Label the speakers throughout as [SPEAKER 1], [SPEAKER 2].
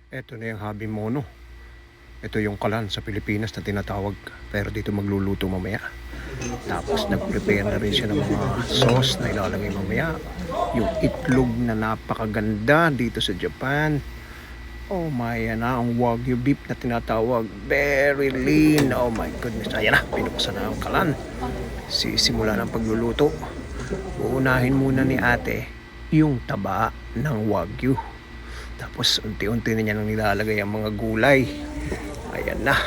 [SPEAKER 1] Ito na yung Habi Mono. Ito yung kalan sa Pilipinas na tinatawag. Pero dito magluluto mamaya. Tapos nag-prepare na rin siya ng mga sauce na ilalagay mamaya. Yung itlog na napakaganda dito sa Japan. Oh my, yan na ang Wagyu beef na tinatawag. Very lean. Oh my goodness. Ayan na, pinuksan na ang kalan. Sisimula ng pagluluto. Uunahin muna ni ate yung taba ng Wagyu. Tapos unti-unti na niya nang nilalagay ang mga gulay. Ayan na.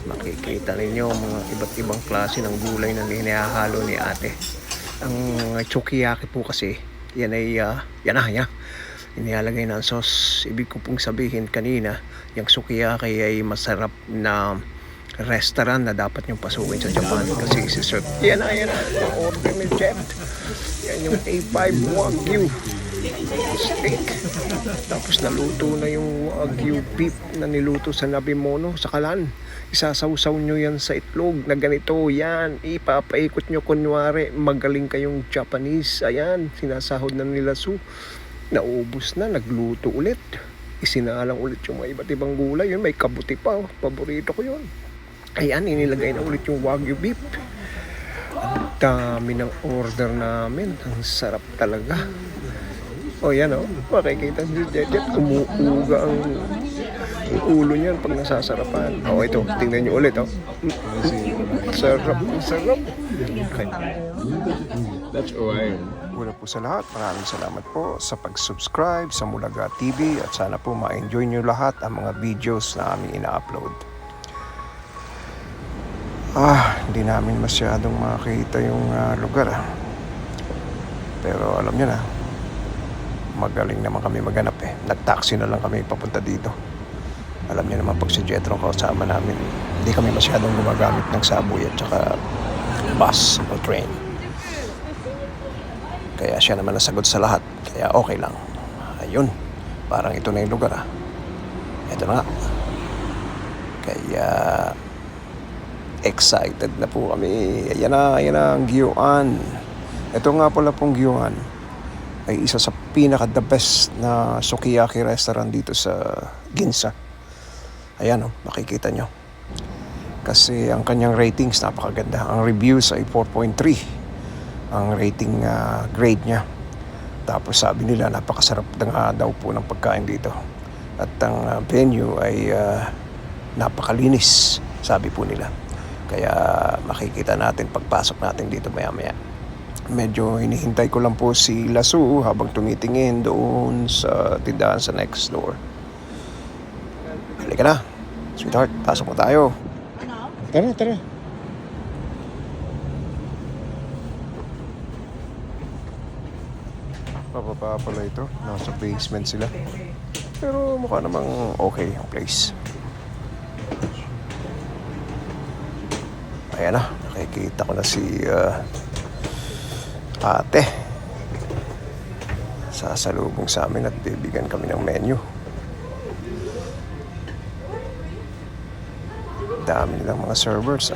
[SPEAKER 1] Makikita ninyo mga iba't ibang klase ng gulay na hinahalo ni ate. Ang chukiyaki po kasi, yan ay, yan. Inilalagay na ang sauce. Ibig ko pong sabihin kanina, yung sukiyaki ay masarap na restaurant na dapat niyong pasukin sa Japan kasi isi-serve. Yan na. Order ni Jet. Yan yung A5 Wagyu steak. Tapos naluto na yung Wagyu beef na niluto sa Habi Mono sa kalan. Isasawsaw nyo yan sa itlog na ganito. Yan, ipapaikot nyo kunwari magaling kayong Japanese. Ayan, sinasahod na nila Su. Naubos na, nagluto ulit. Isinalang ulit yung mga iba't ibang gulay. Yun, may kabuti pa. Paborito ko yun. Ayan, inilagay na ulit yung Wagyu beef. Ang dami ng order namin. Ang sarap talaga. O yan o, makikita si Jejet, umuuga ang ulo niyan pag nasasarapan. O ito, tingnan nyo ulit o. Sarap. Okay.
[SPEAKER 2] That's alright.
[SPEAKER 1] Una po sa lahat, maraming salamat po sa pag-subscribe sa Mulaga TV at sana po ma-enjoy nyo lahat ang mga videos na aming ina-upload. Hindi namin masyadong makita yung lugar Pero alam nyo na, magaling naman kami maghanap Nag-taxi na lang kami papunta dito. Alam niyo naman pag si Jetro kasama namin, hindi kami masyadong gumagamit ng subway at saka bus o train. Kaya siya naman nasagot sa lahat. Kaya okay lang. Ayun, parang ito na yung lugar Ito na nga. Kaya excited na po kami. Ayan na ang Gyoan. Ito nga pala pong Gyoan ay isa sa pinaka-the best na sukiyaki restaurant dito sa Ginza. Ayan makikita nyo. Kasi ang kanyang ratings napakaganda. Ang reviews ay 4.3. Ang rating grade niya. Tapos sabi nila napakasarap na daw po ng pagkain dito. At ang venue ay napakalinis, sabi po nila. Kaya makikita natin pagpasok natin dito maya-maya. Medyo hinihintay ko lang po si Lasu habang tumitingin doon sa tindahan sa next door. Halika na, sweetheart, pasok mo tayo.
[SPEAKER 2] Tara.
[SPEAKER 1] Pababa pala ito, nasa basement sila. Pero mukha namang okay ang place. Ayan na, nakikita ko na si ate. Sasalubong sa amin at bibigyan kami ng menu. Dami nilang mga servers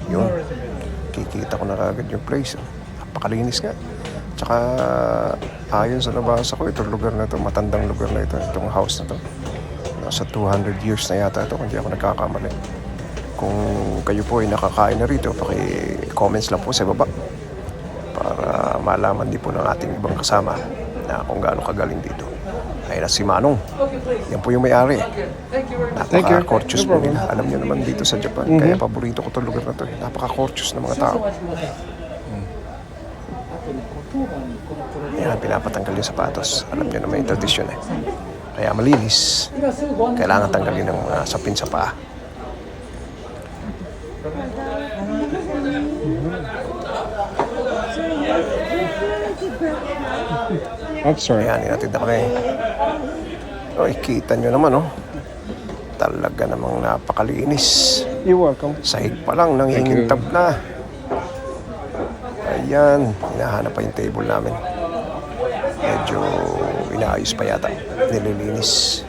[SPEAKER 1] Yun, kikita ko na kagad yung place Napakalinis nga. Tsaka ayon sa nabasa ko, itong lugar na ito, matandang lugar na ito, itong house na ito, nasa 200 years na yata ito, kung di ako nagkakamali. Kung kayo po ay nakakain na rito, paki-comments lang po sa baba para malaman din po ng ating ibang kasama na kung gaano kagaling dito. Ayun na si Manong. Yan po yung may-ari. Napaka-courteous po nila. Alam niyo naman dito sa Japan. Kaya paborito ko itong lugar na ito. Napaka-courteous ng mga tao. Yan, pinapatanggal yung sapatos. Alam niyo naman yung tradisyon Kaya malinis. Kailangan tanggalin ng sapin sa paa.
[SPEAKER 2] I'm sorry.
[SPEAKER 1] Ayan, inatid na kami. Oy, kita nyo naman talaga namang napakalinis.
[SPEAKER 2] You're welcome.
[SPEAKER 1] Sahig pa lang, nangingintab na. Ayan, hinahanap pa yung table namin. Medyo inaayos pa yata. Nililinis.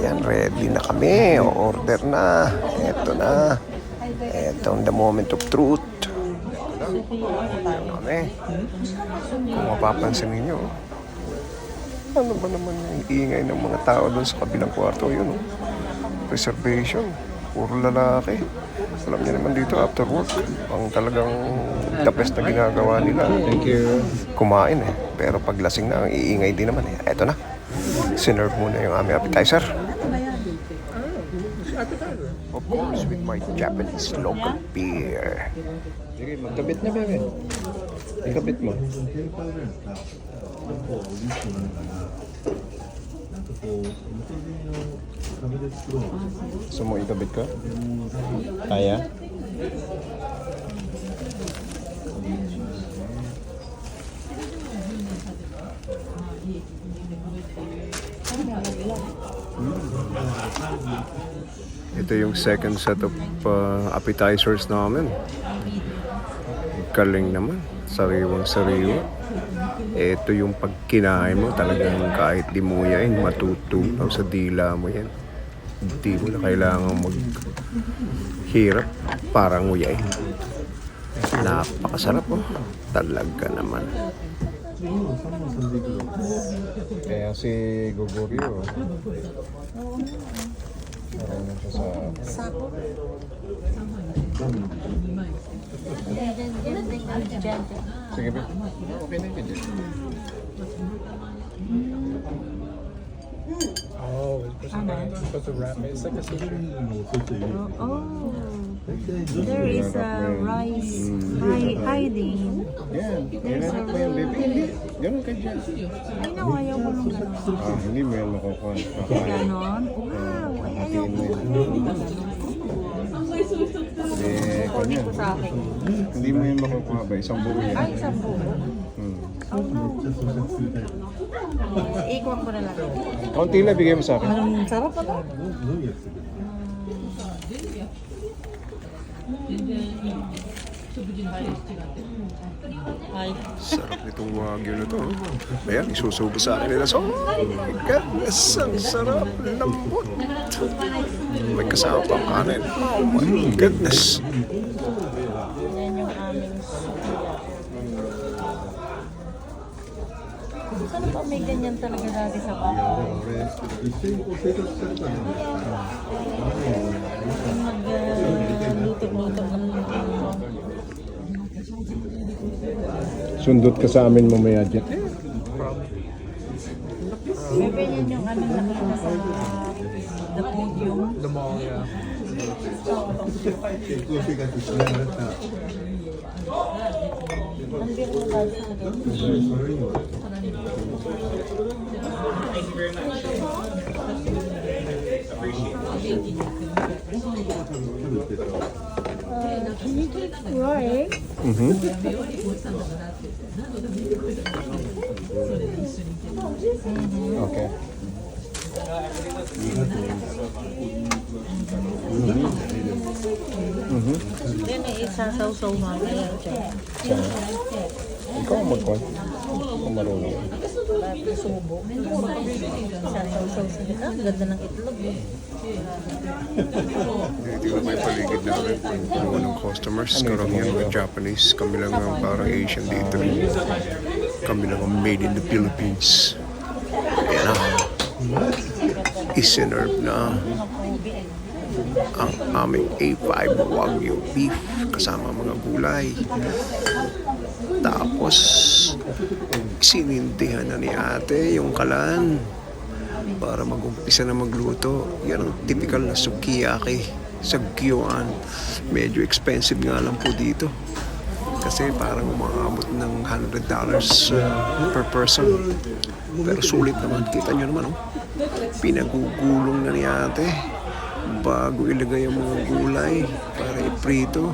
[SPEAKER 1] Ayan, ready na kami. Order na. Ito na. Ito ang the moment of truth. Kami. Kung mapapansin ninyo, Ano ba naman yung ingay ng mga tao doon sa kabilang kwarto? Yun, oh. Reservation. Puro lalaki. Alam niyo naman dito, after work, ang talagang the best na ginagawa nila.
[SPEAKER 2] Thank you.
[SPEAKER 1] Kumain eh. Pero pag lasing na, ang iingay din naman eh. Eto na. Sinerve muna yung aming appetizer. Of course, with my Japanese local beer.
[SPEAKER 2] Sige, magkabit na, bebe. Ikabit mo.
[SPEAKER 1] Gusto mo ikabit ka?
[SPEAKER 2] Kaya?
[SPEAKER 1] Ito yung second set of appetizers namin. Galing naman. Sariwang-sariwa. Ito yung pag kinain mo, talagang kahit di mo yain, matutunaw sa dila mo yan. Hindi mo na kailangan maghirap para nguyain. Napakasarap oh. Talaga naman. Kaya si Gogorio, marunong siya sa...
[SPEAKER 3] Sapo.
[SPEAKER 1] Sige ba? Okay na yun.
[SPEAKER 2] Oh, it's supposed to wrap it. It's like a sushi.
[SPEAKER 3] Oh, there is a rice hiding.
[SPEAKER 1] Yan. Ginanap mo yan, baby. Hindi. Ganun ka dyan.
[SPEAKER 3] Ay, no, ayaw ko nung gano'n.
[SPEAKER 1] Hindi mo yan makukuha.
[SPEAKER 3] Ganon? Wow, ay, ayaw ko. Kunin ko sa akin.
[SPEAKER 1] Hindi mo yan makukuha ba? Isang buo yan.
[SPEAKER 3] Ay, isang buo. Oh, no. Ikwan ko na lang.
[SPEAKER 1] Kaunti lang bigay mo sa akin.
[SPEAKER 3] Ang sarap pala. Ay.
[SPEAKER 1] Sarap nitong wagyu na to. Ayan, isusubo sa akin nila. So, oh my goodness, ang sarap. Lambot. May kasama pang kanin. Oh my goodness.
[SPEAKER 3] Yan yung aming sana pa may ganyan talaga dati sa bahay. Magluto-luto ng
[SPEAKER 2] Sundot ka sa amin mamaya dyan.
[SPEAKER 3] may ganyan yung ano nakita sa the podium.
[SPEAKER 2] The mall, yeah.
[SPEAKER 3] Ang biro na tayo sa ganyan. Can you take right?
[SPEAKER 1] Okay.
[SPEAKER 3] Then may isa sausaw mamaya dyan.
[SPEAKER 1] Ikaw ang magkwan. Kung marunong.
[SPEAKER 3] Bakit subo? Isa sausaw sila. Ang ganda ng itlog.
[SPEAKER 1] Dito yung may paligid namin. Puno ng customers. Karamihan mga Japanese. Kami lang ang parang Asian dito. Kami lang ang made in the Philippines. Ayan na. Isinerve na ang aming A5 Wagyu beef kasama mga gulay. Tapos sinindihan na ni ate yung kalan para mag-umpisa na magluto. Yan ang typical na sukiyaki sa Gyoan. Medyo expensive nga lang po dito kasi parang umaabot ng $100 per person. Pero sulit naman. Kita nyo naman, oh. Pinagugulong na ni ate bago ilagay ang mga gulay para iprito.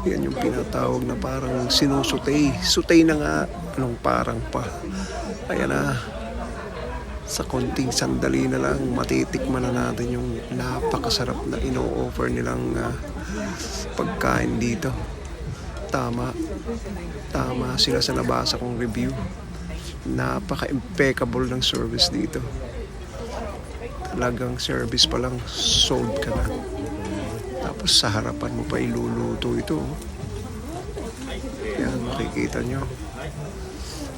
[SPEAKER 1] Yan yung pinatawag na parang sinusutay. Sutay na nga. Anong parang pa. Ayan na. Sa konting sandali na lang, matitikman na natin yung napakasarap na ino-offer nilang pagkain dito. Tama. Tama sila sa nabasa kong review. Napaka-impeccable ng service dito. Talagang service pa lang, sold ka na. Tapos sa harapan mo pa iluluto ito. Yan, makikita nyo.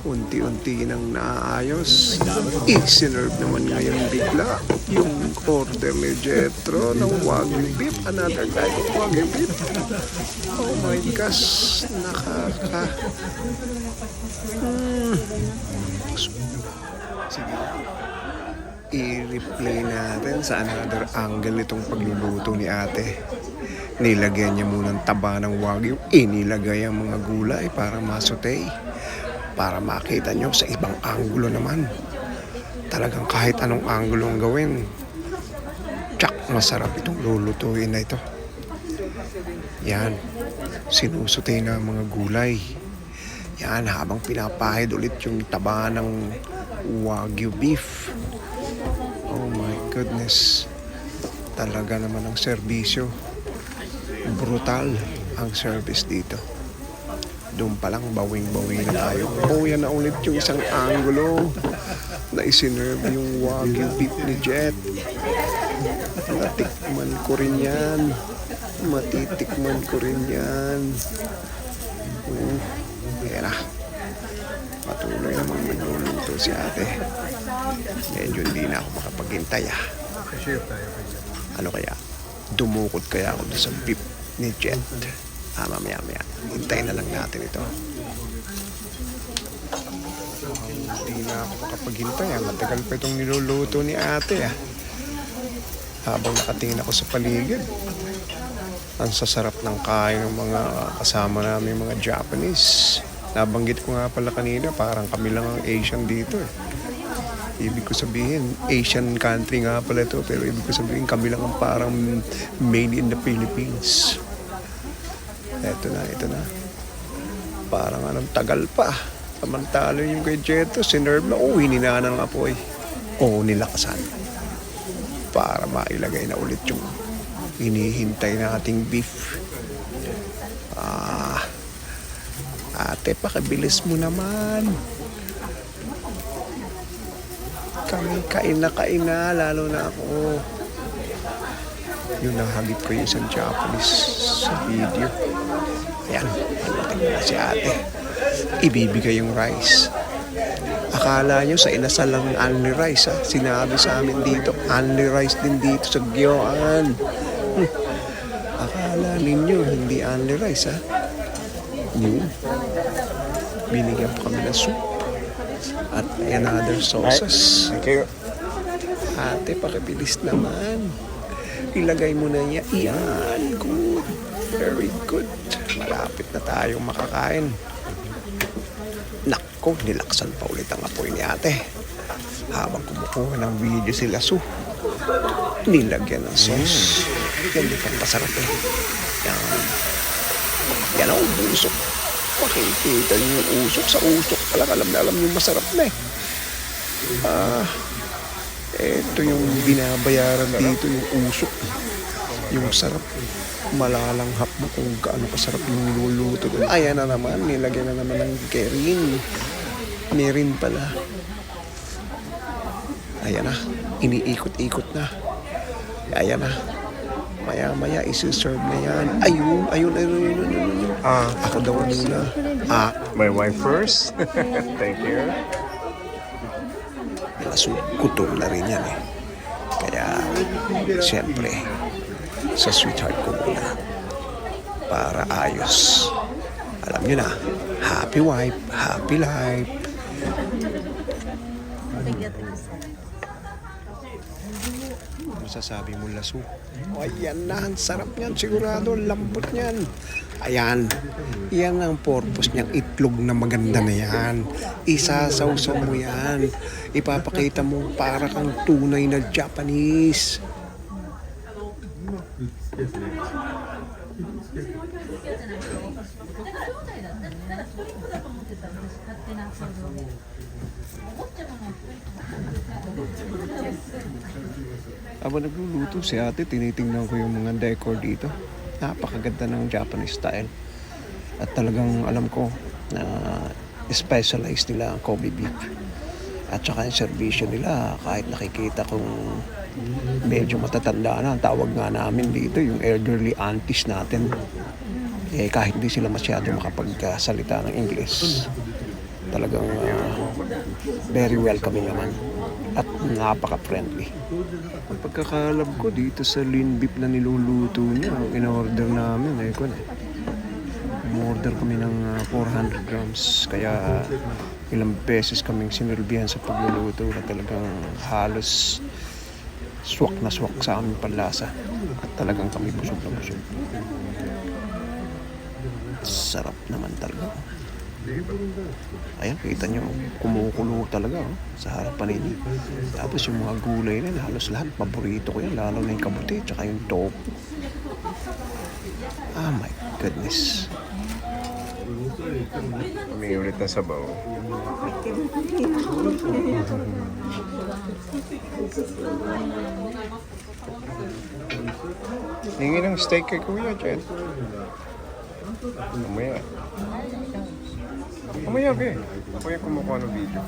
[SPEAKER 1] unti-unti nang naayos. I-serve naman ngayon bigla yung order ni Jetro ng Wagyu beef. Another type of Wagyu beef. Oh my gosh, Sige. I-replay natin sa another angle itong pagluluto ni ate. Nilagyan niya munang taba ng Wagyu. Inilagay ang mga gulay para masutay. Para makita nyo sa ibang anggulo naman. Talagang kahit anong anggulo ang gawin, tsak, masarap itong lulutuin na ito. Yan, sinusutay na ang mga gulay. Yan, habang pinapahid ulit yung taba ng Wagyu beef. Oh my goodness. Talaga naman ang serbisyo. Brutal ang service dito. Doon pa lang bawing-bawi na tayo. Oh, yan na ulit yung isang angulo na isinerve yung Wagyu beef ni Jet. Natikman ko rin yan. Matitikman ko rin yan. Ayan na. Patuloy naman magluluto si ate. Medyo hindi na ako makapaghintay Ano kaya? Dumukot kaya ako doon sa beef ni Jet. Mamaya. Hintayin na lang natin ito. Hindi na ako makapaghintay. Matagal pa itong niluluto ni ate Habang nakatingin ako sa paligid. Ang sasarap ng kain ng mga kasama namin mga Japanese. Nabanggit ko nga pala kanina, parang kami lang ang Asian dito Ibig ko sabihin, Asian country nga pala ito, pero ibig ko sabihin, kami lang ang parang made in the Philippines. Ito na. Parang anong tagal pa. Samantala yung kay Jetro, sinerve na, hininana ng apoy. Nilakasan. Para mailagay na ulit yung hinihintay nating beef. Ate, pakibilis mo naman. Kami kain na, lalo na ako. Yung nahagip ko yung isang Japanese sa video. Ayan, tingnan na si ate. Ibibigay yung rice. Akala nyo sa inasal lang only rice Sinabi sa amin dito, only rice din dito sa Gyoan. Akala ninyo, hindi only rice Yun. Binigyan pa kami ng soup. At another sauces.
[SPEAKER 2] Thank you.
[SPEAKER 1] Ate, pakibilis naman. Ilagay mo na niya. Yan. Good. Very good. Malapit na tayong makakain. Nako, nilaksan pa ulit ang apoy ni ate. Habang kumukuha ng video sila nilagyan ng sauce. Yan yung pampasarap Yan ang usok. Makikita niyo yung usok. Sa usok talaga alam na alam yung masarap na Ito yung binabayaran dito, yung usok. Yung sarap. Malalanghap mo kung gaano kasarap yung niluluto. Ayan na naman, nilagyan na naman ng kerin. Meron pala. Ayan na, iniikot-ikot na. Ayan na. Maya-maya, isi-serve na yan. Ayun. Ako daw muna.
[SPEAKER 2] My wife first. Thank you.
[SPEAKER 1] Gutom na rin yan Kaya, siyempre, sa sweetheart ko muna. Para ayos. Alam nyo na, happy wife, happy life. Masasabi mo laso. Ayan na, ang sarap niyan. Sigurado, lambot niyan. Ayan. Yan ang purpose niyang itlog na maganda na yan. Isasawsaw mo yan. Ipapakita mo para kang tunay na Japanese. Habang nagluluto si ate, tinitingnan ko yung mga decor dito. Napakaganda ng Japanese style. At talagang alam ko na specialized nila ang Kobe beef. At saka yung servisyo nila, kahit nakikita kong medyo matatanda na, ang tawag nga namin dito, yung elderly aunties natin. Kahit hindi sila masyado makapagsalita ng English. Talagang very welcoming naman at napaka-friendly. Ang pagkakalam ko dito sa lean beef na niluluto niya, ang in-order namin ay umorder kami ng 400 grams. Kaya ilang beses kaming sinilbihan sa pagluluto na talagang halos swak na swak sa aming panlasa. At talagang kami busog na busog. Sarap naman talaga. Ayan, kita nyo, kumukulo talaga sa harapan ninyo. Tapos yung mga gulay nila, halos lahat, paborito ko yan, lalo na yung kabuti, tsaka yung tofu. Ah, my goodness. Humingi ulit na sabaw. Hingi ng steak kay Kuya, Jen. Mamaya. Mamaya, be. Ako yung kumukuha ng video.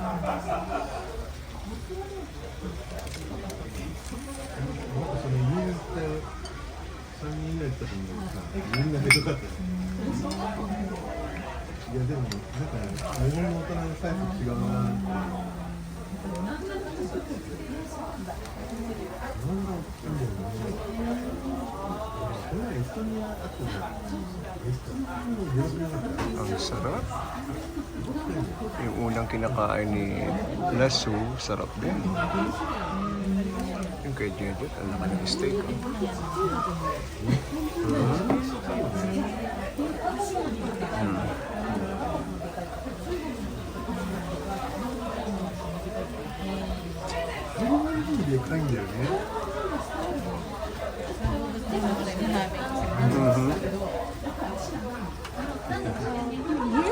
[SPEAKER 1] Ang sarap. Yung unang kinakain ni Lasso, sarap din. Yung kay Jedjet, ang laki ng steak.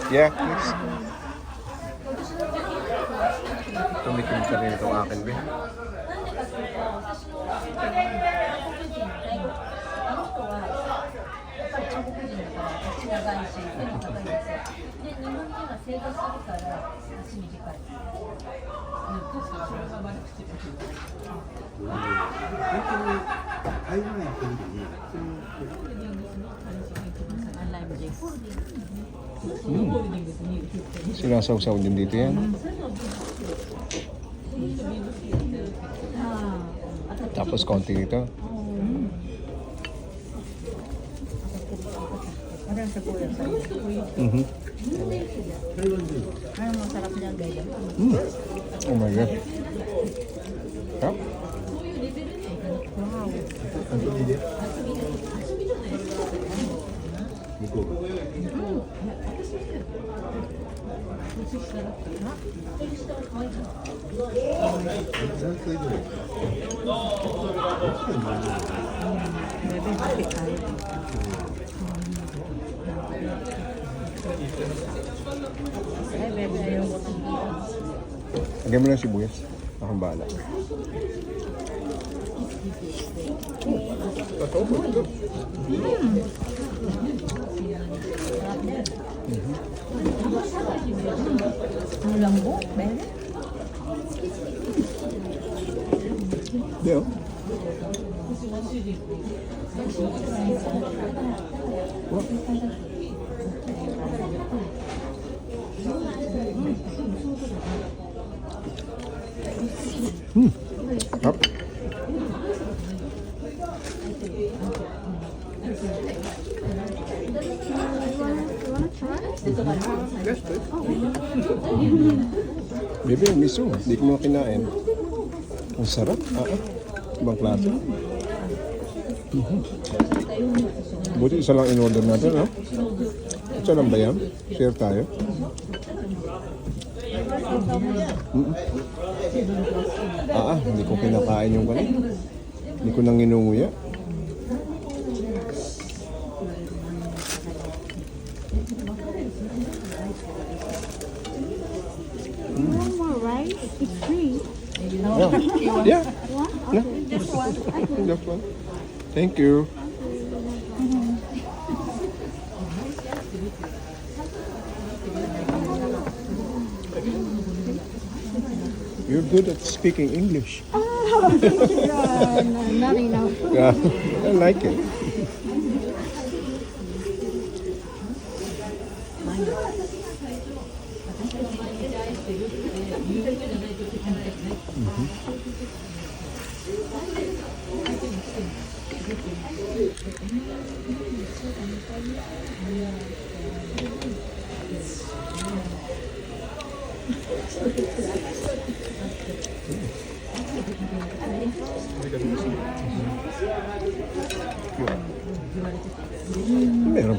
[SPEAKER 1] Yeah, please. Tumikim ka rin itong akin, be. Sinasawsaw din dito yan. Tapos konti dito.
[SPEAKER 3] Parang sa kuya sa'yo. Ano masarap niya ganyan?
[SPEAKER 1] Oh my God. Huh?
[SPEAKER 3] Wow. Bebe, happy tayo. Ay, bebe, ayaw ko.
[SPEAKER 1] Lagyan mo lang sibuyas. Akong bahala. Totoo po ito.
[SPEAKER 3] Ang lambot, bebe.
[SPEAKER 1] Hindi oh. Up. Yes, please. Bebe, miso. Hindi ko mo kinain. Ang sarap. Ibang klase. Buti isa lang in-order natin, no? Isa lang ba yan? Share tayo. Hindi ko kinakain yung kanin. Hindi ko nang inunguya.
[SPEAKER 4] No more rice. It's free.
[SPEAKER 1] Yeah. No.
[SPEAKER 4] Just one.
[SPEAKER 1] Just one. Thank you. You're good at speaking English.
[SPEAKER 4] Not enough.
[SPEAKER 1] Yeah, I like it.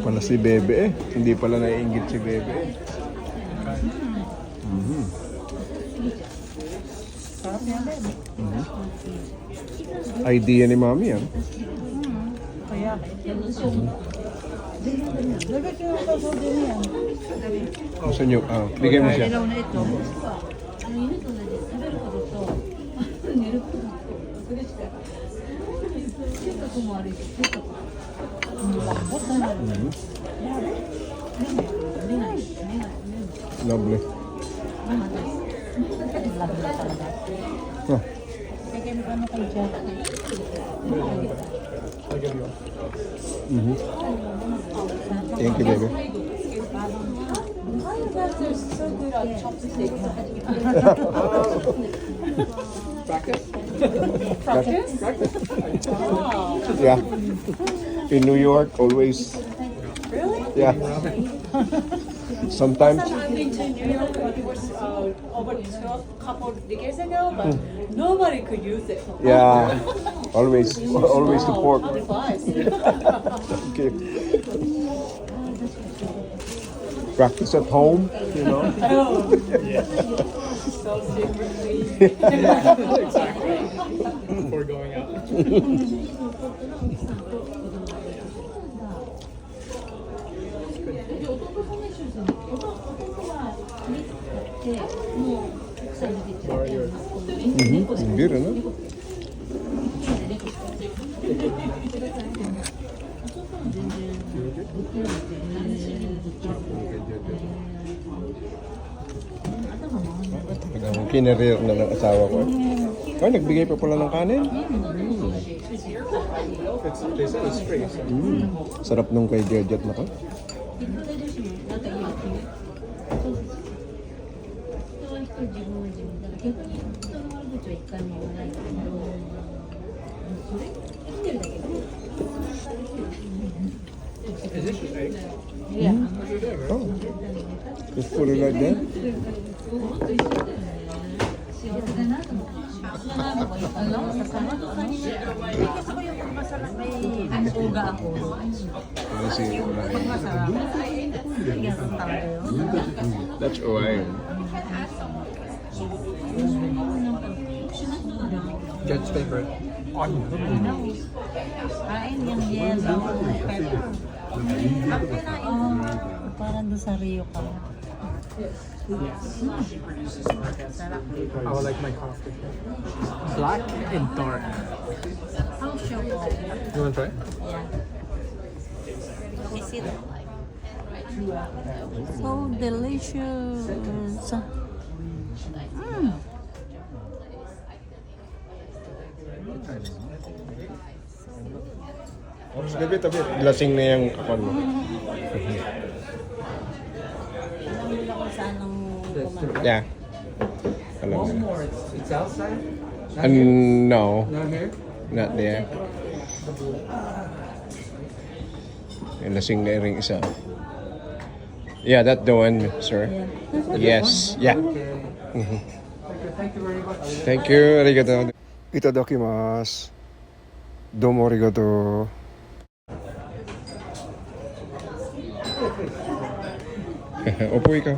[SPEAKER 1] pala si Bebe eh. Hindi pala naiinggit si Bebe eh.
[SPEAKER 3] Sarap yan, baby.
[SPEAKER 1] Idea ni Mami yan.
[SPEAKER 3] Kaya, lagay ko yung sasaw din yan.
[SPEAKER 1] Gusto nyo? Bigay mo siya.
[SPEAKER 3] Ilaw na ito.
[SPEAKER 1] Lovely. Huh.
[SPEAKER 3] Bigyan mo ano kay Jack.
[SPEAKER 1] Thank you, Bebe. Yeah. In New York, always. Really? Yeah. Sometimes.
[SPEAKER 5] I've been to New York over 12 couple of decades ago, but nobody could use it.
[SPEAKER 1] Yeah. Always the pork. Okay. Practice at home, you know.
[SPEAKER 5] So secretly.
[SPEAKER 2] Exactly. Before going out.
[SPEAKER 1] Beer, ano? Talagang kinareer na ng asawa ko. Ay, nagbigay pa pala ng kanin.
[SPEAKER 2] They said it's free. So.
[SPEAKER 1] Sarap nung kay Georgette na to.
[SPEAKER 2] Is this just eggs?
[SPEAKER 3] Yeah.
[SPEAKER 2] What you're doing, right?
[SPEAKER 1] Oh. Just put it like that.
[SPEAKER 3] Ano? Sasama? Kasi ko yung masarap may uga ako.
[SPEAKER 1] Kasi wala.
[SPEAKER 3] Pag masarap. Bigyan kong tayo.
[SPEAKER 1] That's why.
[SPEAKER 2] Jed's favorite.
[SPEAKER 3] Kain yung yellow. Pepper. Parang doon sa Rio ka. Sarap.
[SPEAKER 2] I would like my coffee. Black and dark.
[SPEAKER 3] How chocolate?
[SPEAKER 2] You want to try?
[SPEAKER 3] Yeah. Is it so delicious?
[SPEAKER 1] Tabi. Lasing na yung kapal mo.
[SPEAKER 3] Alam nila kung saan ang kumakain.
[SPEAKER 1] Yeah. Alam mo na.
[SPEAKER 2] It's outside?
[SPEAKER 1] No,
[SPEAKER 2] Not here?
[SPEAKER 1] not there. Yung lasing na ring isa. Yeah, that's the one, sir. Yes. Yeah. Mhm.
[SPEAKER 2] Thank you very much.
[SPEAKER 1] Thank you. Arigato. Itadakimasu. Domo arigato. Opo ikaw.